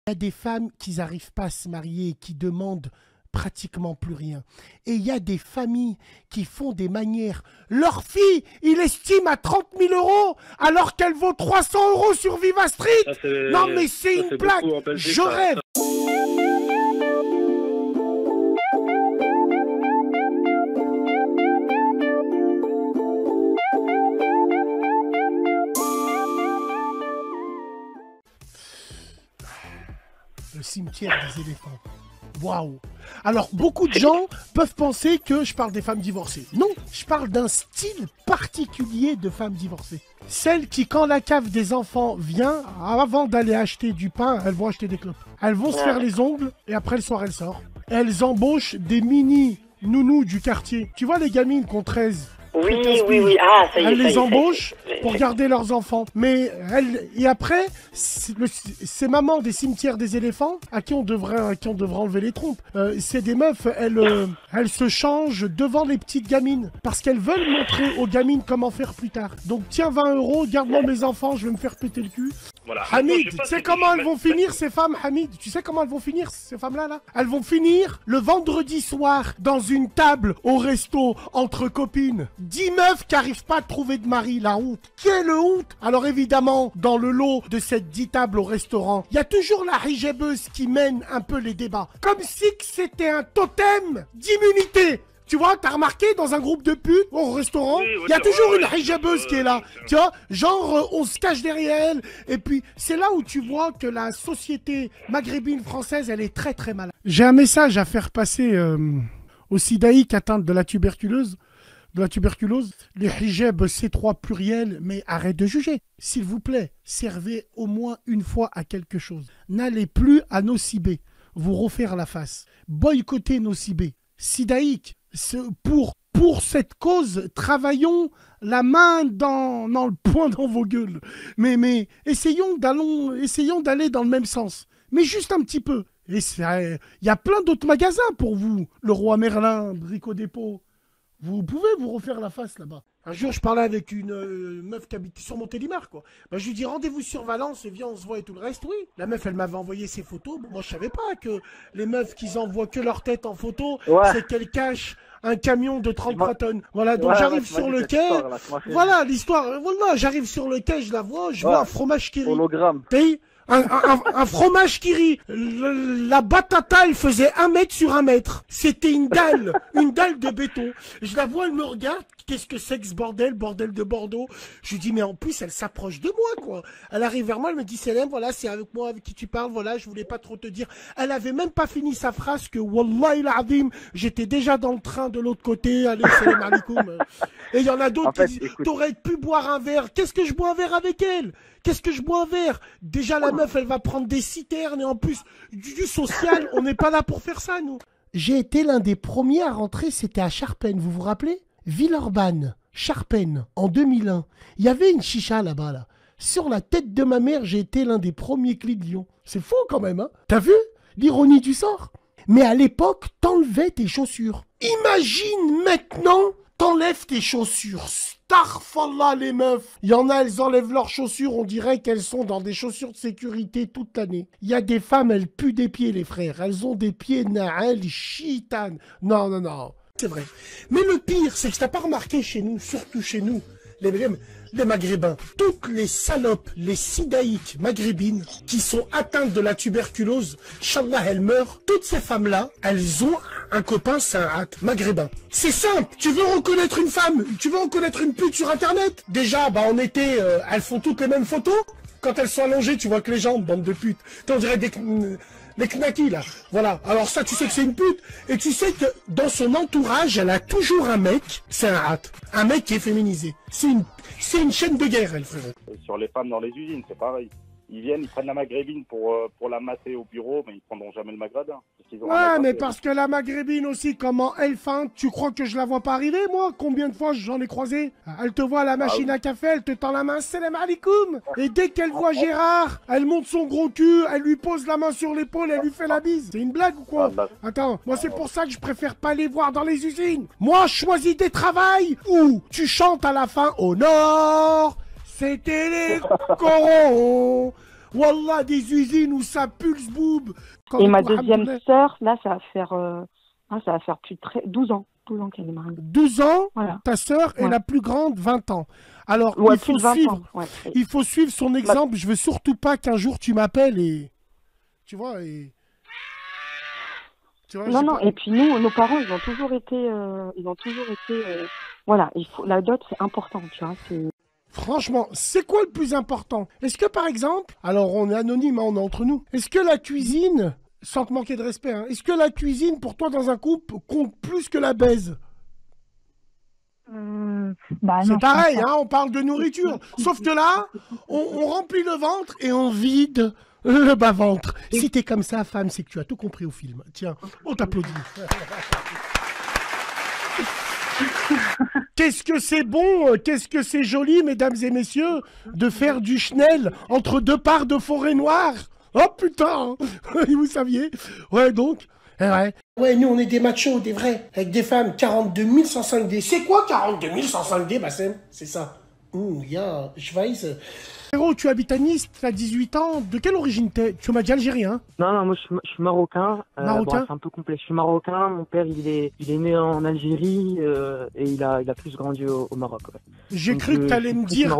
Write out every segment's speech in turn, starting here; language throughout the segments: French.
Il y a des femmes qui n'arrivent pas à se marier et qui demandent pratiquement plus rien. Et il y a des familles qui font des manières. Leur fille, il estime à 30 000 euros alors qu'elle vaut 300 euros sur Viva Street. Non mais c'est une blague. Je rêve. Le cimetière des éléphants. Waouh! Alors, beaucoup de gens peuvent penser que je parle des femmes divorcées. Non, je parle d'un style particulier de femmes divorcées. Celles qui, quand la cave des enfants vient, avant d'aller acheter du pain, elles vont acheter des clopes. Elles vont se faire les ongles et après le soir, elles sortent. Elles embauchent des mini nounous du quartier. Tu vois les gamines qui ont 13. Oui. Ah, ça y est. Elles les embauchent pour garder leurs enfants. Mais et après, ces mamans des cimetières des éléphants, à qui on devrait enlever les trompes, c'est des meufs, elles se changent devant les petites gamines. Parce qu'elles veulent montrer aux gamines comment faire plus tard. Donc tiens 20 euros, garde-moi mes enfants, je vais me faire péter le cul. Voilà. Hamid, tu sais comment elles vont finir ces femmes, Hamid? Tu sais comment elles vont finir ces femmes-là là? Elles vont finir le vendredi soir dans une table au resto entre copines. 10 meufs qui n'arrivent pas à trouver de mari, la honte. Quelle honte! Alors évidemment, dans le lot de cette 10 tables au restaurant, il y a toujours la hijabeuse qui mène un peu les débats. Comme si c'était un totem d'immunité. Tu vois, t'as remarqué dans un groupe de putes au restaurant, il y a toujours une hijabeuse qui est là. Tu vois, genre on se cache derrière elle. Et puis c'est là où tu vois que la société maghrébine française, elle est très très malade. J'ai un message à faire passer aux sidaïques atteintes de la tuberculose. Les hijabs, c'est 3 pluriels, mais arrête de juger. S'il vous plaît, servez au moins une fois à quelque chose. N'allez plus à Nocibé, vous refaire la face. Boycottez Nocibé. Sidaïque, pour cette cause, travaillons la main dans le poing dans vos gueules. Mais essayons d'aller dans le même sens. Mais juste un petit peu. Et il y a plein d'autres magasins pour vous. Le Roi Merlin, Brico Dépôt. Vous pouvez vous refaire la face là-bas. Un jour, je parlais avec une meuf qui habitait sur Montélimar, quoi. Bah, je lui dis rendez-vous sur Valence et viens, on se voit et tout le reste. Oui. La meuf, elle m'avait envoyé ses photos. Bon, moi, je savais pas que les meufs qui envoient que leur tête en photo, c'est qu'elles cachent un camion de 33 tonnes. Voilà, donc j'arrive sur le quai. Voilà, l'histoire. Voilà, j'arrive sur le quai, je la vois, je vois un fromage qui rit. Hologramme. Un fromage qui rit. La batata, elle faisait 1 mètre sur 1 mètre. C'était une dalle de béton. Je la vois, elle me regarde. Qu'est-ce que c'est que ce bordel de Bordeaux? Je lui dis, mais en plus, elle s'approche de moi, quoi. Elle arrive vers moi, elle me dit, Selem, voilà, c'est avec moi avec qui tu parles, voilà, je voulais pas trop te dire. Elle avait même pas fini sa phrase que, Wallahi l'azim, j'étais déjà dans le train de l'autre côté, allez, salam alaikum. Et il y en a d'autres qui disent, t'aurais pu boire un verre. Qu'est-ce que je bois un verre avec elle? Qu'est-ce que je bois un verre? Déjà, la meuf, elle va prendre des citernes et en plus, du social, on n'est pas là pour faire ça, nous. J'ai été l'un des premiers à rentrer, c'était à Charpennes, vous vous rappelez? Villeurbanne, Charpennes, en 2001. Il y avait une chicha là-bas, là. Sur la tête de ma mère, j'ai été l'un des premiers clics de Lyon. C'est fou quand même, hein? T'as vu l'ironie du sort? Mais à l'époque, t'enlevais tes chaussures. Imagine maintenant, t'enlèves tes chaussures. Starfallah les meufs. Il y en a, elles enlèvent leurs chaussures, on dirait qu'elles sont dans des chaussures de sécurité toute l'année. Il y a des femmes, elles puent des pieds, les frères. Elles ont des pieds naël, chitanes. Non. C'est vrai. Mais le pire, c'est que t'as pas remarqué chez nous, surtout chez nous, les maghrébins, toutes les salopes, les sidaïques maghrébines qui sont atteintes de la tuberculose, Inch'Allah, elles meurent. Toutes ces femmes-là, elles ont un copain, c'est un maghrébin. C'est simple. Tu veux reconnaître une femme, tu veux reconnaître une pute sur Internet? Déjà, en été, elles font toutes les mêmes photos. Quand elles sont allongées, tu vois que les jambes, bande de putes. On dirait des knackis, là. Voilà. Alors ça, tu sais que c'est une pute. Et tu sais que dans son entourage, elle a toujours un mec. C'est un hâte. Un mec qui est féminisé. C'est une chaîne de guerre, elle, frérot. Sur les femmes dans les usines, c'est pareil. Ils viennent, ils prennent la maghrébine pour la masser au bureau, mais ils prendront jamais le maghrébin. Ouais, mais parce que la maghrébine aussi, comment elle feinte, tu crois que je la vois pas arriver, moi? Combien de fois j'en ai croisé? Elle te voit à la machine à café, elle te tend la main, salam alaikum. Et dès qu'elle voit Gérard, elle monte son gros cul, elle lui pose la main sur l'épaule, elle lui fait la bise. C'est une blague ou quoi? Attends, moi c'est pour ça que je préfère pas les voir dans les usines. Moi, je choisis des travails où tu chantes à la fin au nord. C'était les corons. Wallah, des usines où ça pulse boob. Et ma deuxième sœur, là, ça va faire plus de 12 ans. 12 ans qu'elle est mariée. 12 ans, voilà. Ta sœur est la plus grande, 20 ans. Alors, il faut suivre son exemple. Je veux surtout pas qu'un jour tu m'appelles et... Tu vois, non, et puis nous, nos parents, ils ont toujours été... voilà, la dot, c'est important, tu vois. Franchement, c'est quoi le plus important? Est-ce que, par exemple... Alors, on est anonyme, hein, on est entre nous. Est-ce que la cuisine... Sans te manquer de respect, hein. Est-ce que la cuisine, pour toi, dans un couple, compte plus que la baise? C'est pareil, hein, on parle de nourriture. Sauf que là, on remplit le ventre et on vide le bas-ventre. Si t'es comme ça, femme, c'est que tu as tout compris au film. Tiens, on t'applaudit. Qu'est-ce que c'est bon, qu'est-ce que c'est joli, mesdames et messieurs, de faire du chenel entre deux parts de forêt noire. Oh putain, vous saviez? Ouais, donc, ouais. Ouais, nous, on est des machos, des vrais, avec des femmes, 42 105D. C'est quoi 42 105D, Bassem? C'est ça. Ja, je weiß. Frérot, tu habites à Nice, tu as 18 ans. De quelle origine t'es? Tu m'as dit algérien, hein? Non, moi je suis marocain. Marocain? Bon, c'est un peu complexe. Je suis marocain. Mon père, il est né en Algérie et il a plus grandi au Maroc. Ouais. J'ai cru que t'allais me dire,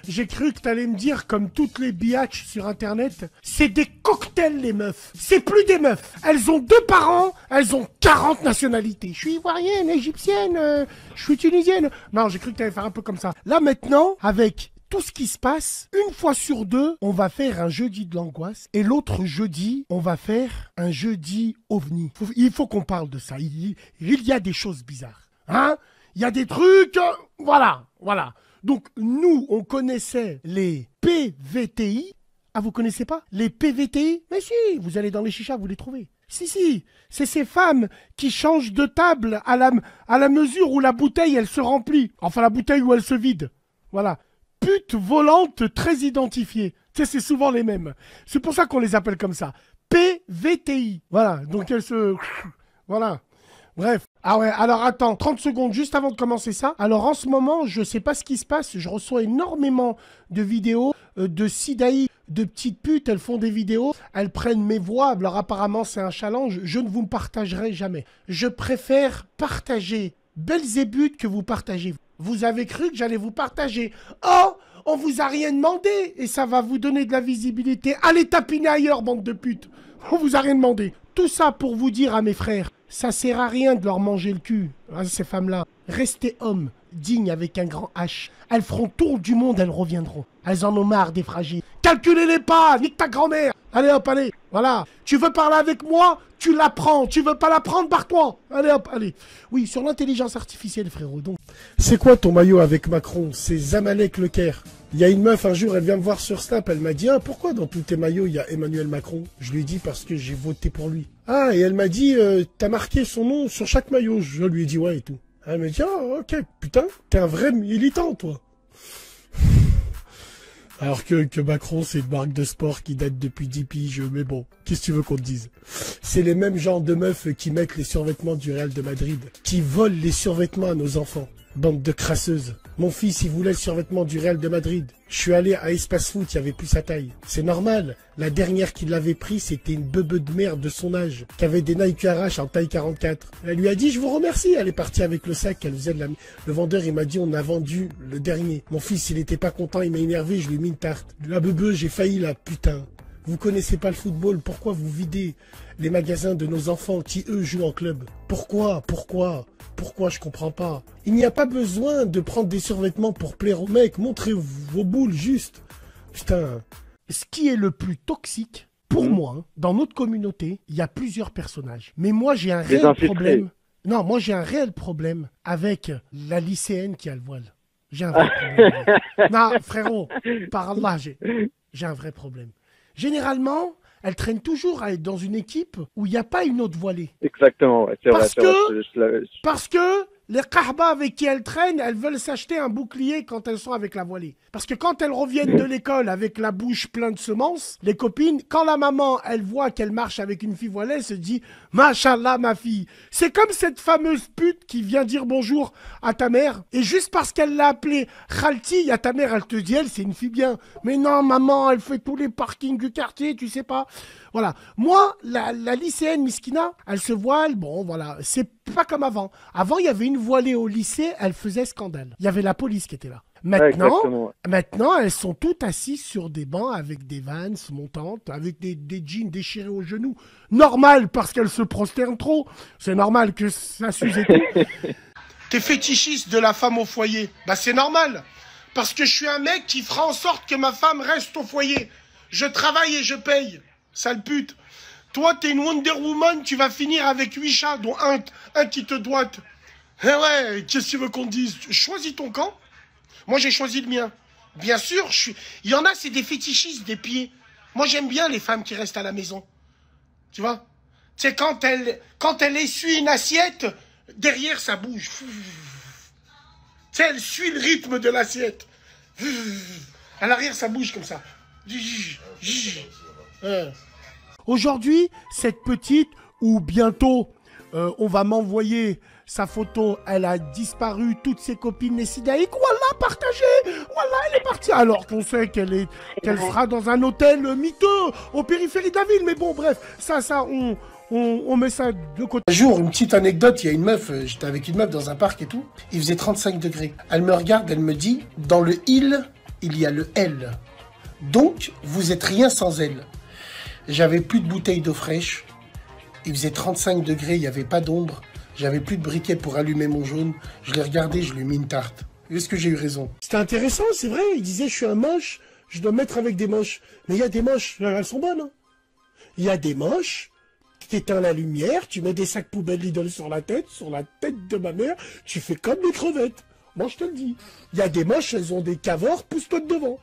j'ai cru que t'allais me dire, comme toutes les biatchs sur Internet, c'est des cocktails, les meufs. C'est plus des meufs. Elles ont 2 parents, elles ont 40 nationalités. Je suis ivoirienne, égyptienne, je suis tunisienne. Non, j'ai cru que t'allais faire un peu comme ça. Là, maintenant, avec tout ce qui se passe, une fois sur 2, on va faire un jeudi de l'angoisse et l'autre jeudi, on va faire un jeudi ovni. Il faut qu'on parle de ça. Il y a des choses bizarres. Hein? Il y a des trucs... Voilà. Donc, nous, on connaissait les PVTI. Ah, vous connaissez pas? Les PVTI? Mais si, vous allez dans les chichas, vous les trouvez. Si, c'est ces femmes qui changent de table à la mesure où la bouteille, elle se remplit. Enfin, la bouteille où elle se vide. Voilà. Putes volantes très identifiées. Tu sais, c'est souvent les mêmes. C'est pour ça qu'on les appelle comme ça. PVTI. Voilà. Donc elles se... Voilà. Bref. Ah ouais, alors attends, 30 secondes juste avant de commencer ça. Alors en ce moment, je sais pas ce qui se passe. Je reçois énormément de vidéos de Sidaï, de petites putes. Elles font des vidéos. Elles prennent mes voix. Alors apparemment, c'est un challenge. Je ne vous partagerai jamais. Je préfère partager Belzébuth que vous partagez. Vous avez cru que j'allais vous partager. Oh, on vous a rien demandé et ça va vous donner de la visibilité. Allez tapiner ailleurs, bande de putes. On vous a rien demandé. Tout ça pour vous dire à mes frères, ça sert à rien de leur manger le cul, hein, ces femmes-là. Restez hommes, dignes avec un grand H. Elles feront tour du monde, elles reviendront. Elles en ont marre des fragiles. Calculez-les pas, nique ta grand-mère. Allez hop, allez, voilà. Tu veux parler avec moi? Tu la prends. Tu veux pas la prendre, barre-toi. Allez hop, allez. Oui, sur l'intelligence artificielle, frérot. Donc, c'est quoi ton maillot avec Macron? C'est Zamalek Lecaire. Il y a une meuf un jour, elle vient me voir sur Snap, elle m'a dit « Ah, pourquoi dans tous tes maillots, il y a Emmanuel Macron ?» Je lui ai dit « Parce que j'ai voté pour lui. » Ah, et elle m'a dit « T'as marqué son nom sur chaque maillot ?» Je lui ai dit « Ouais, et tout. » Elle m'a dit « Ah, ok, putain, t'es un vrai militant, toi. » Alors que Macron, c'est une marque de sport qui date depuis 10 piges, mais bon, qu'est-ce que tu veux qu'on te dise? C'est les mêmes genres de meufs qui mettent les survêtements du Real de Madrid, qui volent les survêtements à nos enfants. Bande de crasseuses. Mon fils, il voulait le survêtement du Real de Madrid. Je suis allé à Espace Foot, il n'y avait plus sa taille. C'est normal. La dernière qui l'avait pris, c'était une beubeu de merde de son âge, qui avait des Nike RH en taille 44. Elle lui a dit, je vous remercie. Elle est partie avec le sac, elle faisait de la... Le vendeur, il m'a dit, on a vendu le dernier. Mon fils, il était pas content, il m'a énervé, je lui ai mis une tarte. La beubeu, j'ai failli là, putain. Vous connaissez pas le football, pourquoi vous videz les magasins de nos enfants qui, eux, jouent en club? Pourquoi je comprends pas. Il n'y a pas besoin de prendre des survêtements pour plaire aux mecs. Montrez vos boules juste. Putain. Ce qui est le plus toxique, pour moi, hein, dans notre communauté, il y a plusieurs personnages. Mais moi, j'ai un réel problème. Non, moi, j'ai un réel problème avec la lycéenne qui a le voile. J'ai un vrai problème. Non, frérot, par Allah, j'ai un vrai problème. Généralement, elle traîne toujours à être dans une équipe où il n'y a pas une autre voilée. Exactement, ouais, c'est vrai. Parce que Les kahba avec qui elles traînent, elles veulent s'acheter un bouclier quand elles sont avec la voilée. Parce que quand elles reviennent de l'école avec la bouche pleine de semences, les copines, quand la maman, elle voit qu'elle marche avec une fille voilée, elle se dit « Machallah, ma fille ». C'est comme cette fameuse pute qui vient dire bonjour à ta mère. Et juste parce qu'elle l'a appelée Khalti, à ta mère, elle te dit « Elle, c'est une fille bien ». Mais non, maman, elle fait tous les parkings du quartier, tu sais pas. Voilà. Moi, la lycéenne Miskina, elle se voile, bon, voilà. C'est pas comme avant. Avant, il y avait une voilée au lycée, elle faisait scandale. Il y avait la police qui était là. Maintenant, elles sont toutes assises sur des bancs avec des Vans montantes, avec des jeans déchirés aux genoux. Normal, parce qu'elles se prosternent trop. C'est normal que ça s'use et tout. T'es fétichiste de la femme au foyer. Bah, c'est normal. Parce que je suis un mec qui fera en sorte que ma femme reste au foyer. Je travaille et je paye. Sale pute. Toi, t'es une Wonder Woman, tu vas finir avec 8 chats, dont un qui te doite. Eh ouais, qu'est-ce que tu veux qu'on te dise? Choisis ton camp. Moi, j'ai choisi le mien. Bien sûr, il y en a, c'est des fétichistes des pieds. Moi, j'aime bien les femmes qui restent à la maison. Tu vois? Tu sais, quand elle essuie une assiette, derrière, ça bouge. Tu sais, elle suit le rythme de l'assiette. À l'arrière, ça bouge comme ça. Aujourd'hui, cette petite, ou bientôt, on va m'envoyer sa photo, elle a disparu, toutes ses copines, les sidaïques, voilà, partagez, voilà, elle est partie. Alors qu'on sait qu'elle sera dans un hôtel miteux, au périphérie de la ville. Mais bon, bref, ça, on met ça de côté. Un jour, une petite anecdote, il y a une meuf, j'étais avec une meuf dans un parc et tout, il faisait 35 degrés. Elle me regarde, elle me dit, dans le il y a le L. Donc, vous êtes rien sans elle. J'avais plus de bouteilles d'eau fraîche. Il faisait 35 degrés, il n'y avait pas d'ombre. J'avais plus de briquet pour allumer mon jaune. Je l'ai regardé, je lui ai mis une tarte. Est-ce que j'ai eu raison? C'était intéressant, c'est vrai. Il disait, je suis un moche, je dois mettre avec des moches. Mais il y a des moches, elles sont bonnes. Hein. Il y a des moches, tu éteins la lumière, tu mets des sacs poubelles Lidl sur la tête de ma mère, tu fais comme les crevettes. Moi, je te le dis. Il y a des moches, elles ont des cavors, pousse-toi de devant.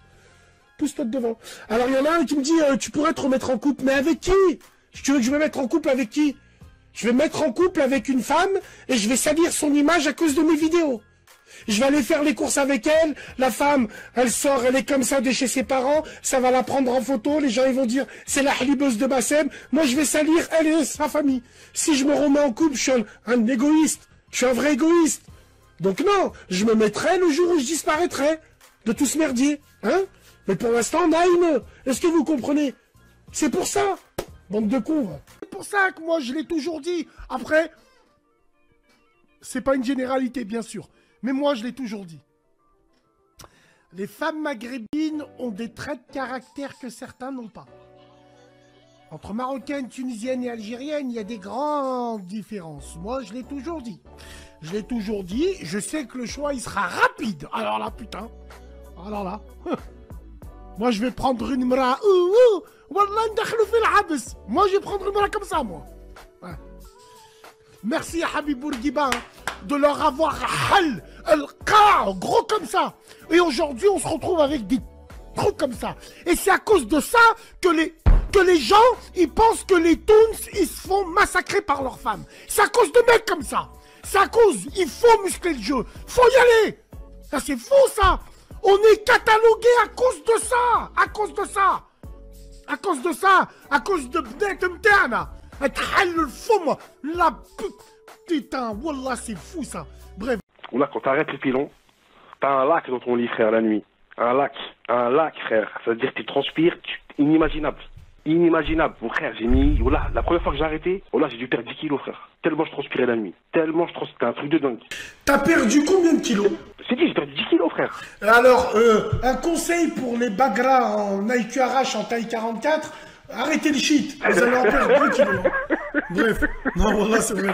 Pousse-toi de devant. Alors, il y en a un qui me dit, tu pourrais te remettre en couple. Mais avec qui? Tu veux que je me mette en couple avec qui? Je vais me mettre en couple avec une femme et je vais salir son image à cause de mes vidéos. Je vais aller faire les courses avec elle. La femme, elle sort, elle est comme ça de chez ses parents. Ça va la prendre en photo. Les gens, ils vont dire, c'est la halibeuse de Bassem. Moi, je vais salir elle et sa famille. Si je me remets en couple, je suis un égoïste. Je suis un vrai égoïste. Donc non, je me mettrai le jour où je disparaîtrai de tout ce merdier. Hein? Mais pour l'instant, Naïm, est-ce que vous comprenez? C'est pour ça. Bande de cons. C'est pour ça que moi, je l'ai toujours dit. Après, c'est pas une généralité, bien sûr. Mais moi, je l'ai toujours dit. Les femmes maghrébines ont des traits de caractère que certains n'ont pas. Entre marocaines, tunisiennes et algériennes, il y a des grandes différences. Moi, je l'ai toujours dit. Je l'ai toujours dit. Je sais que le choix, il sera rapide. Alors là, putain. Alors là. Moi, je vais prendre une mra. Moi, je vais prendre une mra comme ça, moi. Ouais. Merci à Habib Bourguiba de leur avoir gros comme ça. Et aujourd'hui, on se retrouve avec des trucs comme ça. Et c'est à cause de ça que les gens, ils pensent que les Toons, ils se font massacrer par leurs femmes. C'est à cause de mecs comme ça. C'est à cause, il faut muscler le jeu. Faut y aller. Ça, c'est fou, ça. On est catalogué à cause de ça. À cause de ça. À cause de ça. À cause de Bnet Mtana. Le fou, moi. La putain. Wallah, c'est fou, ça. Bref. Là, quand t'arrêtes le pilon, t'as un lac dans ton lit, frère, la nuit. Un lac, frère. Ça veut dire que tu transpires, inimaginable. Inimaginable, mon frère, j'ai mis... Voilà, la première fois que j'ai arrêté, voilà, j'ai dû perdre 10 kilos, frère. Tellement je transpirais la nuit. Tellement je transpirais, c'était un truc de dingue. T'as perdu combien de kilos? C'est dit, j'ai perdu 10 kilos, frère. Alors, un conseil pour les bagras en IQRH en taille 44, arrêtez le shit. Vous allez en perdre 2 kilos. Bref, non, voilà, c'est vrai.